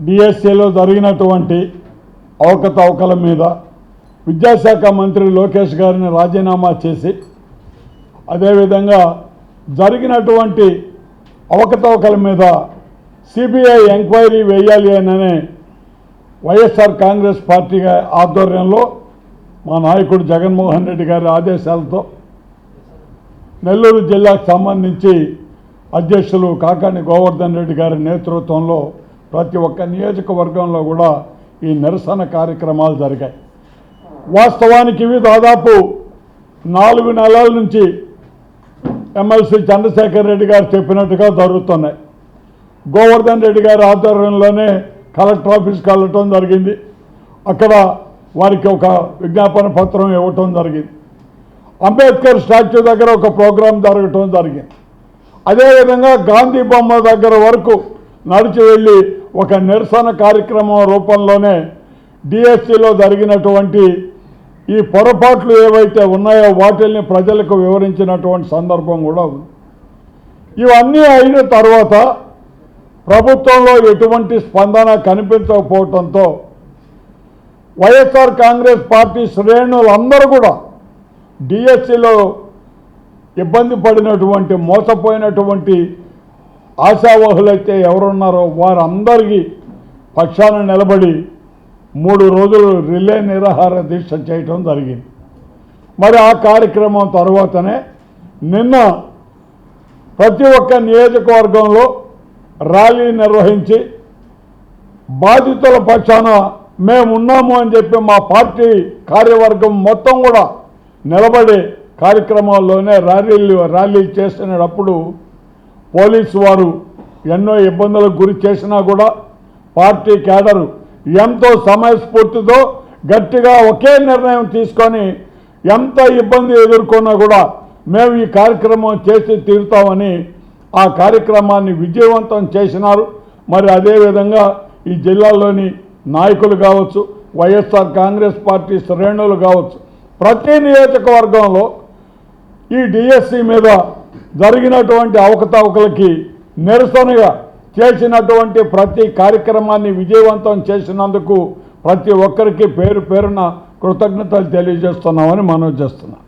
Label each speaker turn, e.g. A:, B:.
A: డిఎస్సిలో జరిగినటువంటి అవకతవకల మీద విద్యాశాఖ మంత్రి లోకేష్ గారిని రాజీనామా చేసి అదేవిధంగా జరిగినటువంటి అవకతవకల మీద సిబిఐ ఎంక్వైరీ వేయాలి అనే వైఎస్ఆర్ కాంగ్రెస్ పార్టీ ఆధ్వర్యంలో మా నాయకుడు జగన్మోహన్ రెడ్డి గారి ఆదేశాలతో నెల్లూరు జిల్లాకు సంబంధించి అధ్యక్షులు కాకాని గోవర్ధన్ రెడ్డి గారి నేతృత్వంలో ప్రతి ఒక్క నియోజకవర్గంలో కూడా ఈ నిరసన కార్యక్రమాలు జరిగాయి. వాస్తవానికి ఇవి దాదాపు 4 నెలల నుంచి ఎమ్మెల్సీ చంద్రశేఖర్ రెడ్డి గారు చెప్పినట్టుగా జరుగుతున్నాయి. గోవర్ధన్ రెడ్డి గారి ఆధ్వర్యంలోనే కలెక్టర్ ఆఫీస్కి వెళ్ళటం జరిగింది. అక్కడ వారికి ఒక విజ్ఞాపన పత్రం ఇవ్వటం జరిగింది. అంబేద్కర్ స్టాచ్యూ దగ్గర ఒక ప్రోగ్రాం జరగటం జరిగింది. అదేవిధంగా గాంధీ బొమ్మ దగ్గర వరకు నడిచి వెళ్ళి ఒక నిరసన కార్యక్రమం రూపంలోనే డిఎస్సిలో జరిగినటువంటి ఈ పొరపాట్లు ఏవైతే ఉన్నాయో వాటిల్ని ప్రజలకు వివరించినటువంటి సందర్భం కూడా ఉంది. ఇవన్నీ అయిన తర్వాత ప్రభుత్వంలో ఎటువంటి స్పందన కనిపించకపోవడంతో వైఎస్ఆర్ కాంగ్రెస్ పార్టీ శ్రేణులందరూ కూడా డిఎస్సిలో ఇబ్బంది పడినటువంటి మోసపోయినటువంటి ఆశావహులైతే ఎవరున్నారో వారందరికీ పక్షాన నిలబడి 3 రోజులు రిలే నిరాహార దీక్ష చేయటం జరిగింది. మరి ఆ కార్యక్రమం తర్వాతనే నిన్న ప్రతి ఒక్క నియోజకవర్గంలో ర్యాలీ నిర్వహించి బాధితుల పక్షాన మేమున్నాము అని చెప్పి మా పార్టీ కార్యవర్గం మొత్తం కూడా నిలబడి కార్యక్రమాల్లోనే ర్యాలీ చేసినప్పుడు పోలీసు వారు ఎన్నో ఇబ్బందులకు గురి చేసినా కూడా పార్టీ క్యాడరు ఎంతో సమయస్ఫూర్తితో గట్టిగా ఒకే నిర్ణయం తీసుకొని ఎంత ఇబ్బంది ఎదుర్కొన్నా కూడా మేము ఈ కార్యక్రమం చేసి తీరుతామని ఆ కార్యక్రమాన్ని విజయవంతం చేసినారు. మరి అదేవిధంగా ఈ జిల్లాలోని నాయకులు కావచ్చు, వైఎస్ఆర్ కాంగ్రెస్ పార్టీ శ్రేణులు కావచ్చు, ప్రతి నియోజకవర్గంలో ఈ డిఎస్సి మీద జరిగినటువంటి అవకతవకలకి నిరసనగా చేసినటువంటి ప్రతి కార్యక్రమాన్ని విజయవంతం చేసినందుకు ప్రతి ఒక్కరికి పేరు పేరున కృతజ్ఞతలు తెలియజేస్తున్నామని మనవి చేస్తున్నాం.